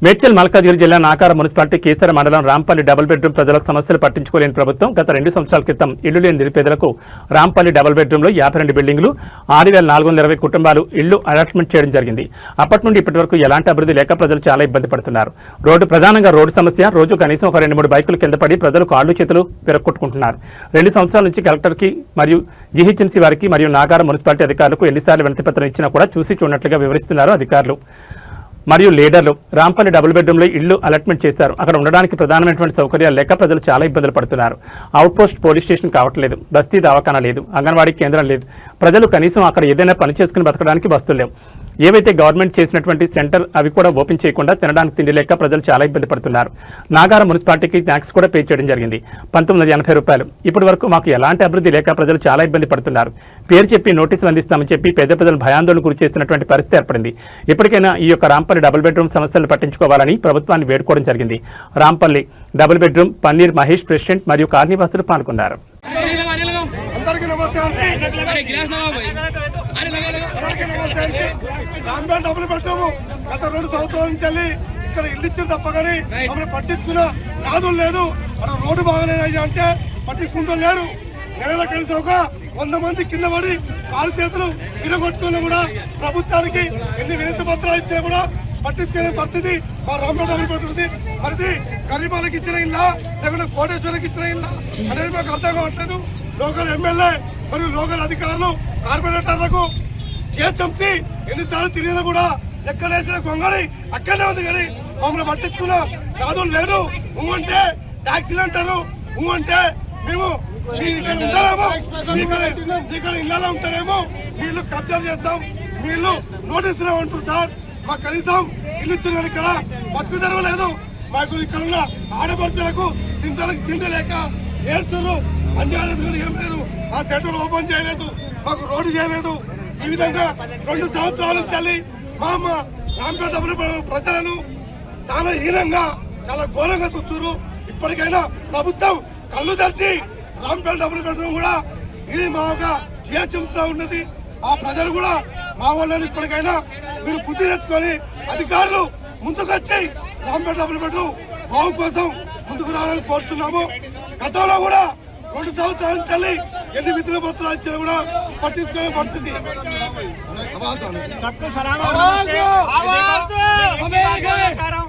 మేడ్చల్ మల్కాజ్గిరి జిల్లా నాకార మున్సిపాలిటీ కేసర మండలం Rampalli double bedroom ప్రజల సమస్యలు పట్టించుకోలేని ప్రభుత్వం గత 2 సంవత్సరాల క్రితం ఇల్లు లేని నిరుపేదలకు రాంపల్లి డబుల్ బెడ్రూమ్లో 52 బిల్డింగులు 6420 కుటుంబాలు ఇల్లు అలాట్మెంట్ చేయడం జరిగింది. అప్పటి నుండి ఇప్పటి వరకు ఎలాంటి అభివృద్ధి లేక ప్రజలు చాలా ఇబ్బంది పడుతున్నారు. ప్రధానంగా రోడ్డు సమస్య. రోజు కనీసం ఒక 2-3 బైకులు కింద పడి ప్రజలు కాళ్ళు చేతులు విరక్కొట్టుకుంటున్నారు. 2 సంవత్సరాల నుంచి కలెక్టర్కి మరియు జీహెచ్ఎంసీ వారికి మరియు నాకార మున్సిపాలిటీ అధికారులకు ఎన్నిసార్లు వినతిపత్రం ఇచ్చినా కూడా చూసి చూడనట్లుగా వివరిస్తున్నారు అధికారులు మరియు లీడర్లు. రాంపల్లి డబుల్ బెడ్రూమ్లో ఇల్లు అలాట్మెంట్ చేశారు. అక్కడ ఉండడానికి ప్రధానమైనటువంటి సౌకర్యాలు లేక ప్రజలు చాలా ఇబ్బందులు పడుతున్నారు. అవుట్పోస్ట్ పోలీస్ స్టేషన్ కావట్లేదు, బస్తీ దవాఖానా లేదు, అంగన్వాడీ కేంద్రం లేదు. ప్రజలు కనీసం అక్కడ ఏదైనా పని చేసుకుని బతకడానికి బస్సులు లేవు. ఏవైతే గవర్నమెంట్ చేసినటువంటి సెంటర్ అవి కూడా ఓపెన్ చేయకుండా తినడానికి తిండి లేక ప్రజలు చాలా ఇబ్బంది పడుతున్నారు. నాగార మున్సిపాలిటీకి ట్యాక్స్ కూడా పే చేయడం జరిగింది, 1980 రూపాయలు. ఇప్పటి వరకు మాకు ఎలాంటి అభివృద్ధి లేక ప్రజలు చాలా ఇబ్బంది పడుతున్నారు. పేరు చెప్పి నోటీసులు అందిస్తామని చెప్పి పేద ప్రజలు భయాందోళన గురి చేస్తున్నటువంటి పరిస్థితి ఏర్పడింది. ఇప్పటికైనా ఈ యొక్క రాంపల్లి డబుల్ బెడ్రూమ్ సమస్యలను పట్టించుకోవాలని ప్రభుత్వాన్ని వేడుకోవడం జరిగింది. Rampalli double bedroom paneer Mahesh president మరియు కాలనీవాసులు పాల్గొన్నారు. డబ్బులు పెట్టాము. గత 2 సంవత్సరాల నుంచి ఇక్కడ ఇల్లు ఇచ్చారు తప్ప కానీ మమ్మల్ని పట్టించుకున్న నాదులు లేదు. మనం రోడ్డు బాగలేదు అంటే పట్టించుకుంటూ లేరు. నెలల కనీసం ఒక 100 మంది కింద పడి కాలు చేతులు విరగొట్టుకున్నా కూడా ప్రభుత్వానికి ఎన్ని వినతి పత్రాలు ఇచ్చినా కూడా పట్టించుకునే పరిస్థితి మా రాంపల్లి డబుల్ బెడ్రూమ్ మరి గరీబాలకు ఇచ్చిన ఇల్లా లేకుంటే కోటేశ్వరికి ఇచ్చిన ఇల్లా అనేది మాకు అర్థం కావట్లేదు. లోకల్ ఎమ్మెల్యే మరియు లోకల్ అధికారులు కార్పొరేటర్లకు జీహెచ్ఎంసీ ఎన్నిసార్లు తిరిగినా కూడా ఎక్కడ వేసిన గొంగళి అక్కడనే ఉంది కానీ మమ్మల్ని పట్టించుకున్న నాదులు లేదు. అంటే ట్యాక్సీలు అంటారు, అంటే మేము ఉంటారేమో ఇక్కడ ఇళ్లలో ఉంటారేమో, వీళ్ళు కబ్జాలు చేస్తాం, వీళ్ళు నోటీసులు అంటారు. సార్ మాకు కనీసం ఇల్లు ఇచ్చిన ఇక్కడ బతుకు తెరవలేదు. మాకు ఇక్కడ ఉన్న ఆడపడుచులకు తిండి లేక ఏడుస్తున్నారు. అంజాడేసుకుని ఏం లేదు, ఆ సెంటర్ ఓపెన్ చేయలేదు, మాకు రోడ్డు చేయలేదు. ఈ విధంగా 2 సంవత్సరాల నుంచి మా అమ్మ రాంపల్లి డబుల్ ప్రజలను చాలా హీనంగా చాలా ఘోరంగా చూస్తున్నారు. ఇప్పటికైనా ప్రభుత్వం కళ్ళు తెరిచి రాంపల్లి డబుల్ బెడ్రూమ్ కూడా ఇది మా ఒక జీహెచ్ఎంసీలో ఉన్నది. ఆ ప్రజలు కూడా మా వాళ్ళని ఇప్పటికైనా మీరు బుద్ధి తెచ్చుకొని అధికారులు ముందుకొచ్చి రాంపల్లి డబుల్ బెడ్రూమ్ బాగు కోసం ముందుకు రావాలని కోరుతున్నాము. గతంలో కూడా 2 సంవత్సరాల నుంచి ఎన్ని విధుల పత్రాలు ఇచ్చినా కూడా పట్టించుకునే పరిస్థితి.